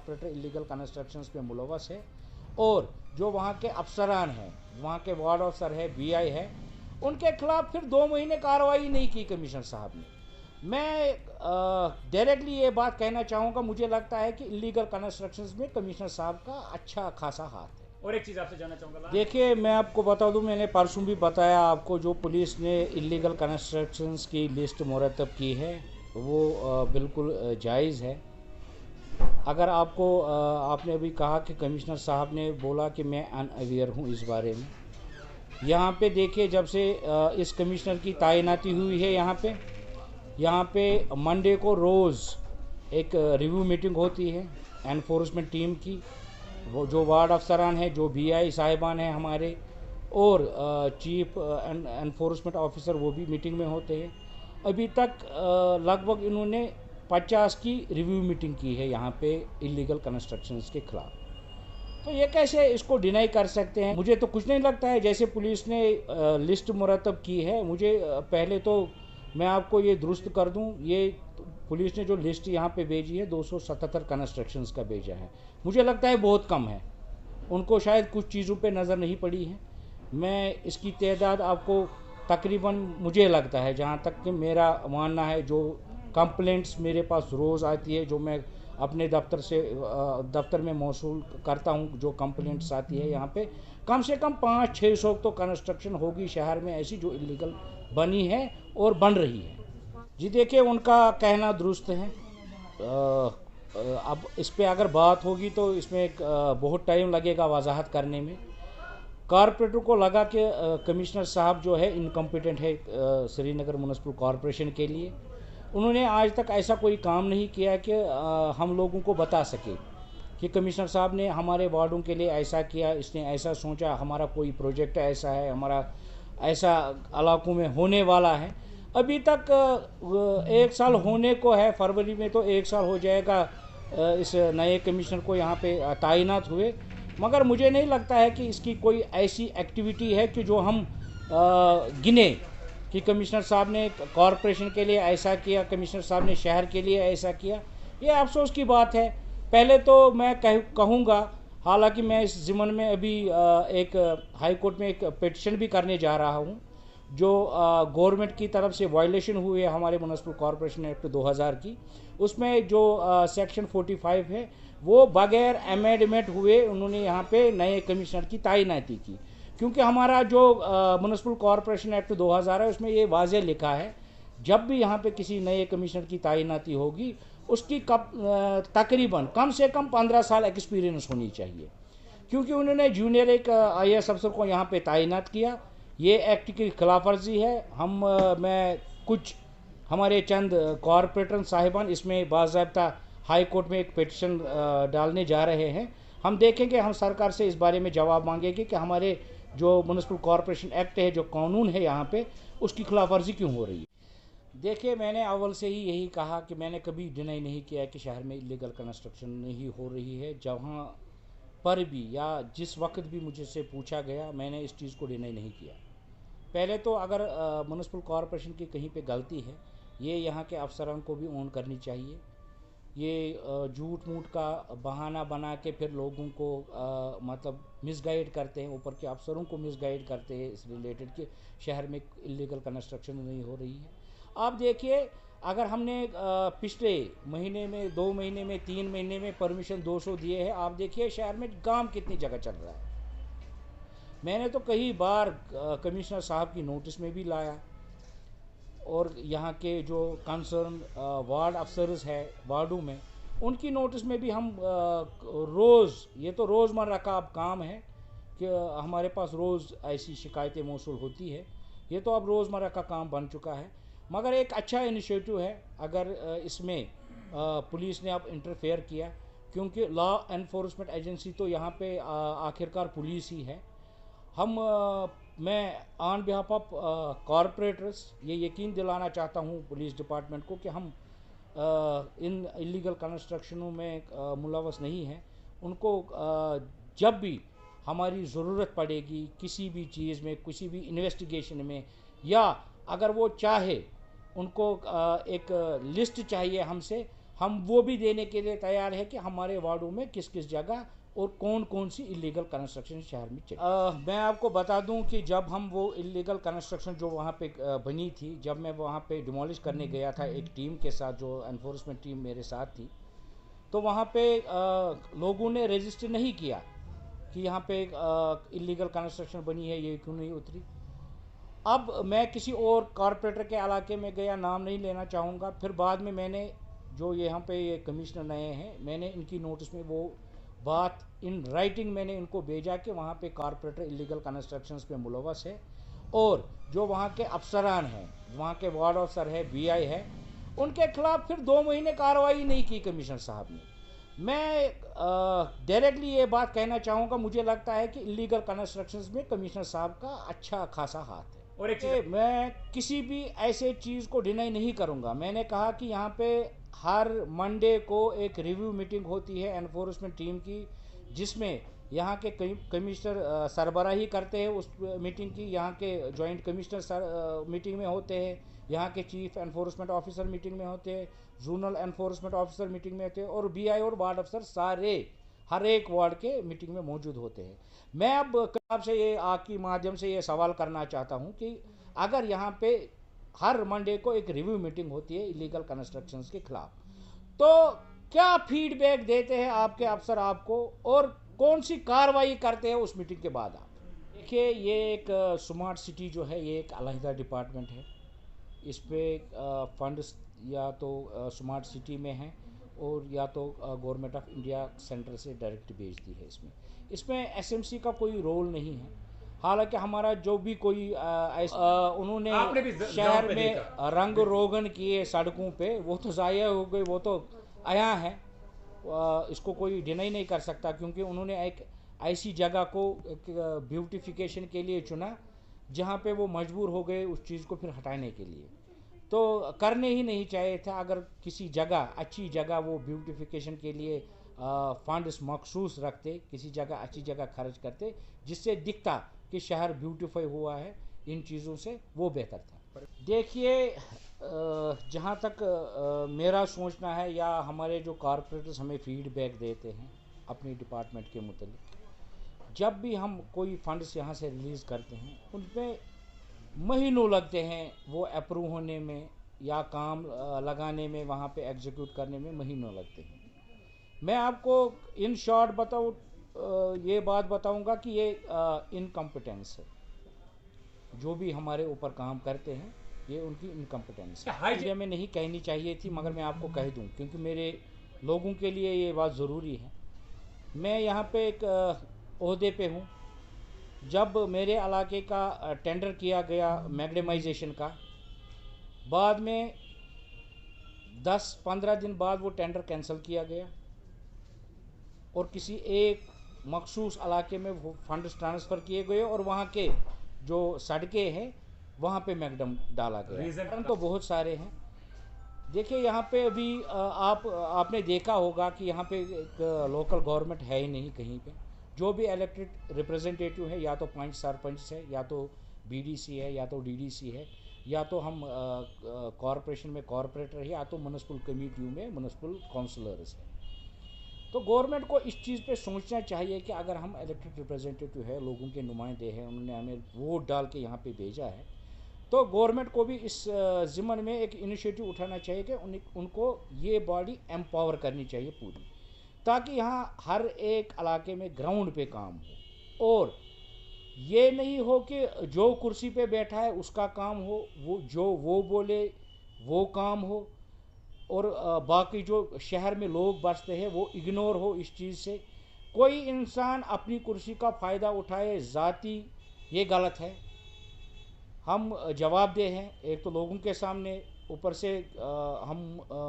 Corporator illegal constructions में मुलव्वस है, और जो वहाँ के अफसरान हैं, वहाँ के वार्ड अफसर है, बीआई है, उनके खिलाफ फिर 2 महीने कार्रवाई नहीं की कमिश्नर साहब ने। मैं डायरेक्टली ये बात कहना चाहूँगा, मुझे लगता है कि इलीगल कंस्ट्रक्शंस में कमिश्नर साहब का अच्छा खासा हाथ है। और एक चीज़ आपसे जानना चाहूँगा, देखिए, मैं आपको बता दूं, मैंने परसों भी बताया आपको, जो पुलिस ने इलीगल कंस्ट्रक्शंस की लिस्ट मुरतब की है वो बिल्कुल जायज़ है। अगर आपको आपने अभी कहा कि कमिश्नर साहब ने बोला कि मैं अनअवेयर हूं इस बारे में, यहाँ पे देखिए, जब से इस कमिश्नर की तैनाती हुई है यहाँ पे मंडे को रोज़ एक रिव्यू मीटिंग होती है एनफोर्समेंट टीम की। वो जो वार्ड अफसरान हैं, जो बीआई साहिबान हैं हमारे, और चीफ एनफोर्समेंट ऑफिसर, वो भी मीटिंग में होते हैं। अभी तक लगभग इन्होंने 50 की रिव्यू मीटिंग की है यहाँ पे इलीगल कंस्ट्रक्शंस के खिलाफ। तो ये कैसे इसको डिनाई कर सकते हैं? मुझे तो कुछ नहीं लगता है। जैसे पुलिस ने लिस्ट मुरतब की है, मुझे पहले तो मैं आपको ये दुरुस्त कर दूं, ये पुलिस ने जो लिस्ट यहाँ पे भेजी है 277 कंस्ट्रक्शंस का भेजा है, मुझे लगता है बहुत कम है। उनको शायद कुछ चीज़ों पे नज़र नहीं पड़ी है। मैं इसकी तादाद आपको तकरीबन, मुझे लगता है, जहाँ तक कि मेरा मानना है, जो कंप्लेंट्स मेरे पास रोज़ आती है, जो मैं अपने दफ्तर में मौसूल करता हूँ, जो कंप्लेंट्स आती है यहाँ पे, कम से कम 500-600 तो कंस्ट्रक्शन होगी शहर में ऐसी जो इलीगल बनी है और बन रही है। जी देखिए, उनका कहना दुरुस्त है। अब इस पे अगर बात होगी तो इसमें बहुत टाइम लगेगा वजाहत करने में। कॉरपोरेटर को लगा कि कमिश्नर साहब जो है इनकम्पिटेंट है श्रीनगर म्युनिसिपल कॉरपोरेशन के लिए। उन्होंने आज तक ऐसा कोई काम नहीं किया कि हम लोगों को बता सके कि कमिश्नर साहब ने हमारे वार्डों के लिए ऐसा किया, इसने ऐसा सोचा, हमारा कोई प्रोजेक्ट ऐसा है, हमारा ऐसा इलाकों में होने वाला है। अभी तक 1 साल होने को है, फरवरी में तो 1 साल हो जाएगा इस नए कमिश्नर को यहाँ पे तैनात हुए, मगर मुझे नहीं लगता है कि इसकी कोई ऐसी एक्टिविटी है कि जो हम गिने कि कमिश्नर साहब ने कॉरपोरेशन के लिए ऐसा किया, कमिश्नर साहब ने शहर के लिए ऐसा किया। ये अफसोस की बात है। पहले तो मैं कहूँगा, हालांकि मैं इस ज़िम्मन में अभी एक हाई कोर्ट में एक पिटिशन भी करने जा रहा हूँ, जो गवर्नमेंट की तरफ से वायलेशन हुई है हमारे म्युनिसिपल कॉरपोरेशन एक्ट 2000 की। उसमें जो सेक्शन 45 है, वो बगैर अमेंडमेंट हुए उन्होंने यहाँ पे नए कमिश्नर की तैनाती की। क्योंकि हमारा जो म्युनिसिपल कॉरपोरेशन एक्ट 2000 है, उसमें ये वाज़ेह लिखा है, जब भी यहाँ पे किसी नए कमिश्नर की तैनाती होगी, उसकी तकरीबन कम से कम 15 साल एक्सपीरियंस होनी चाहिए। क्योंकि उन्होंने जूनियर एक IAS अफसर को यहाँ पे तैनात किया, ये एक्ट की खिलाफ वर्जी है। मैं कुछ हमारे चंद कॉरपोरेटर साहिबान इसमें बाज़ाब्ता हाई कोर्ट में एक पिटिशन डालने जा रहे हैं। हम देखेंगे, हम सरकार से इस बारे में जवाब मांगेंगे कि हमारे जो म्युनिसिपल कॉरपोरेशन एक्ट है, जो कानून है यहाँ पे, उसकी खिलाफ वर्जी क्यों हो रही है। देखिए, मैंने अव्वल से ही यही कहा कि मैंने कभी डिनाई नहीं किया कि शहर में इलीगल कंस्ट्रक्शन नहीं हो रही है। जहाँ पर भी या जिस वक्त भी मुझसे पूछा गया, मैंने इस चीज़ को डिनाई नहीं किया। पहले तो अगर म्युनिसिपल कॉरपोरेशन की कहीं पे गलती है, ये यहाँ के अफसरान को भी ऑन करनी चाहिए। ये झूठ मूठ का बहाना बना के फिर लोगों को मतलब मिसगाइड करते हैं, ऊपर के अफसरों को मिसगाइड करते हैं इस रिलेटेड कि शहर में इलीगल कंस्ट्रक्शन नहीं हो रही है। आप देखिए, अगर हमने पिछले महीने में, 2 महीने में, 3 महीने में परमिशन 200 दिए हैं, आप देखिए शहर में काम कितनी जगह चल रहा है। मैंने तो कई बार कमिश्नर साहब की नोटिस में भी लाया, और यहाँ के जो कंसर्न वार्ड अफसर्स है वार्डों में, उनकी नोटिस में भी हम रोज़, ये तो रोज़मर्रा का अब काम है कि हमारे पास रोज़ ऐसी शिकायतें मौसूल होती है। ये तो अब रोज़मर्रा का काम बन चुका है। मगर एक अच्छा इनिशिएटिव है अगर इसमें पुलिस ने अब इंटरफेयर किया, क्योंकि लॉ एनफोर्समेंट एजेंसी तो यहाँ पे आखिरकार पुलिस ही है। मैं ऑन बिहाफ ऑफ कॉरपोरेटर्स ये यकीन दिलाना चाहता हूँ पुलिस डिपार्टमेंट को कि हम इन इलीगल कंस्ट्रक्शनों में मुलव्वस नहीं हैं। उनको जब भी हमारी ज़रूरत पड़ेगी किसी भी चीज़ में, किसी भी इन्वेस्टिगेशन में, या अगर वो चाहे उनको एक लिस्ट चाहिए हमसे, हम वो भी देने के लिए तैयार है कि हमारे वार्डों में किस किस जगह और कौन कौन सी इलीगल कंस्ट्रक्शन शहर में चाहिए। मैं आपको बता दूं कि जब हम वो इलीगल कंस्ट्रक्शन जो वहाँ पे बनी थी, जब मैं वहाँ पे डिमोलिश करने गया था एक टीम के साथ, जो एनफोर्समेंट टीम मेरे साथ थी, तो वहाँ पे लोगों ने रजिस्टर नहीं किया कि यहाँ पे इलीगल कंस्ट्रक्शन बनी है, ये क्यों नहीं उतरी। अब मैं किसी और कॉरपोरेटर के इलाके में गया, नाम नहीं लेना चाहूँगा, फिर बाद में मैंने जो यहाँ पे ये कमिश्नर नए हैं, मैंने इनकी नोटिस में वो बात इन राइटिंग मैंने इनको भेजा कि वहाँ पे कॉरपोरेटर इलीगल कंस्ट्रक्शंस पे मुलवस है, और जो वहाँ के अफसरान हैं, वहाँ के वार्ड अफसर है, बीआई है, उनके खिलाफ फिर 2 महीने कार्रवाई नहीं की कमिश्नर साहब ने। मैं डायरेक्टली ये बात कहना चाहूँगा, मुझे लगता है कि इलीगल कंस्ट्रक्शंस में कमिश्नर साहब का अच्छा खासा हाथ है। और एक मैं किसी भी ऐसे चीज़ को डिनाई नहीं करूँगा। मैंने कहा कि यहाँ पे हर मंडे को एक रिव्यू मीटिंग होती है एनफोर्समेंट टीम की, जिसमें यहाँ के कमिश्नर सरबराही करते हैं उस मीटिंग की, यहाँ के जॉइंट कमिश्नर मीटिंग में होते हैं, यहाँ के चीफ एनफोर्समेंट ऑफिसर मीटिंग में होते हैं, जोनल एनफोर्समेंट ऑफिसर मीटिंग में होते हैं, और बीआई और वार्ड अफसर सारे हर एक वार्ड के मीटिंग में मौजूद होते हैं। मैं अब आपसे ये आपके माध्यम से ये सवाल करना चाहता हूँ कि अगर यहाँ पे हर मंडे को एक रिव्यू मीटिंग होती है इलीगल कंस्ट्रक्शंस के खिलाफ, तो क्या फीडबैक देते हैं आपके अफसर आपको, और कौन सी कार्रवाई करते हैं उस मीटिंग के बाद आप? देखिए, ये एक स्मार्ट सिटी जो है, ये एक अलहदा डिपार्टमेंट है। इस पर फंड्स या तो स्मार्ट सिटी में हैं, और या तो गवर्नमेंट ऑफ इंडिया सेंटर से डायरेक्ट भेजती है। इसमें एसएमसी का कोई रोल नहीं है। हालांकि हमारा जो भी कोई उन्होंने शहर में रंग रोगन किए सड़कों पे, वो तो ज़ाया हो गए, वो तो आया है, इसको कोई डिनाई नहीं कर सकता, क्योंकि उन्होंने एक ऐसी जगह को ब्यूटिफिकेशन के लिए चुना जहाँ पे वो मजबूर हो गए उस चीज़ को फिर हटाने के लिए। तो करने ही नहीं चाहिए था। अगर किसी जगह, अच्छी जगह, वो ब्यूटिफिकेशन के लिए फंड्स मखसूस रखते, किसी जगह अच्छी जगह खर्च करते, जिससे दिखता कि शहर ब्यूटीफाई हुआ है इन चीज़ों से, वो बेहतर था। देखिए, जहाँ तक मेरा सोचना है, या हमारे जो कॉरपोरेटर्स हमें फीडबैक देते हैं अपने डिपार्टमेंट के मुतालिक, जब भी हम कोई फंड्स यहाँ से रिलीज़ करते हैं, उनमें महीनों लगते हैं वो अप्रूव होने में, या काम लगाने में, वहाँ पे एग्जीक्यूट करने में महीनों लगते हैं। मैं आपको इन शॉर्ट ये बात बताऊंगा कि ये इनकम्पिटेंस है। जो भी हमारे ऊपर काम करते हैं, ये उनकी इनकम्पिटेंस है। मीडिया में नहीं कहनी चाहिए थी, मगर मैं आपको कह दूं, क्योंकि मेरे लोगों के लिए ये बात ज़रूरी है। मैं यहाँ पे एक ओहदे पे हूँ। जब मेरे इलाके का टेंडर किया गया मैग्नेमाइजेशन का, बाद में 10-15 दिन बाद वो टेंडर कैंसिल किया गया, और किसी एक मखसूस इलाके में वो फंड्स ट्रांसफ़र किए गए, और वहाँ के जो सड़कें हैं वहाँ पे मैगडम डाला गया। कारण तो बहुत सारे हैं। देखिए, यहाँ पे अभी आपने देखा होगा कि यहाँ पे एक लोकल गवर्नमेंट है ही नहीं कहीं पे। जो भी इलेक्टेड रिप्रेजेंटेटिव है, या तो पंच सरपंच है, या तो बीडीसी है, या तो डीडीसी है, या तो हम कॉरपोरेशन में कॉरपोरेटर है, या तो म्युनिसिपल कमेटियों में म्युनिसिपल काउंसलर्स है। तो गवर्नमेंट को इस चीज़ पे सोचना चाहिए कि अगर हम इलेक्टेड रिप्रेजेंटेटिव है, लोगों के नुमाइंदे हैं, उन्होंने हमें वोट डाल के यहाँ पे भेजा है, तो गवर्नमेंट को भी इस ज़िम्मन में एक इनिशिएटिव उठाना चाहिए कि उनको ये बॉडी एम्पावर करनी चाहिए पूरी, ताकि यहाँ हर एक इलाके में ग्राउंड पे काम हो, और ये नहीं हो कि जो कुर्सी पे बैठा है उसका काम हो, वो बोले वो काम हो, और बाकी जो शहर में लोग बसते हैं वो इग्नोर हो इस चीज़ से। कोई इंसान अपनी कुर्सी का फ़ायदा उठाए ज़ाती, ये गलत है। हम जवाबदेह हैं, एक तो लोगों के सामने, ऊपर से हम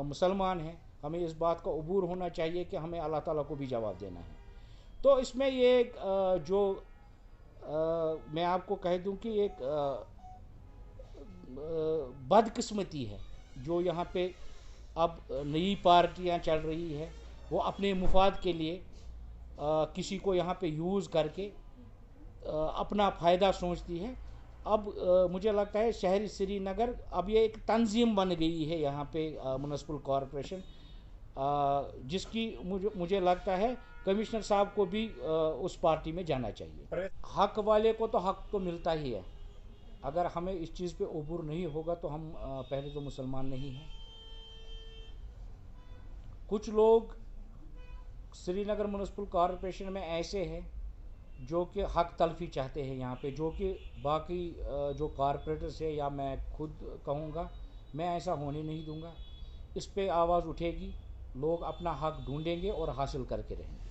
मुसलमान हैं, हमें इस बात का अबूर होना चाहिए कि हमें अल्लाह ताला को भी जवाब देना है। तो इसमें ये जो मैं आपको कह दूं कि एक बदकिस्मती है जो यहाँ पे अब नई पार्टियां चल रही है, वो अपने मुफाद के लिए किसी को यहाँ पे यूज़ करके अपना फ़ायदा सोचती है। अब मुझे लगता है शहरी श्रीनगर अब ये एक तंजीम बन गई है यहाँ पे म्युनिसिपल कॉरपोरेशन, जिसकी मुझे लगता है कमिश्नर साहब को भी उस पार्टी में जाना चाहिए। हक वाले को तो हक तो मिलता ही है। अगर हमें इस चीज़ पे उबूर नहीं होगा तो हम पहले तो मुसलमान नहीं हैं। कुछ लोग श्रीनगर म्युनिसिपल कॉरपोरेशन में ऐसे हैं जो कि हक तलफी चाहते हैं यहाँ पे, जो कि बाकी जो कॉरपोरेटर्स है या मैं खुद कहूँगा, मैं ऐसा होने नहीं दूँगा। इस पे आवाज़ उठेगी, लोग अपना हक ढूंढेंगे और हासिल करके रहेंगे।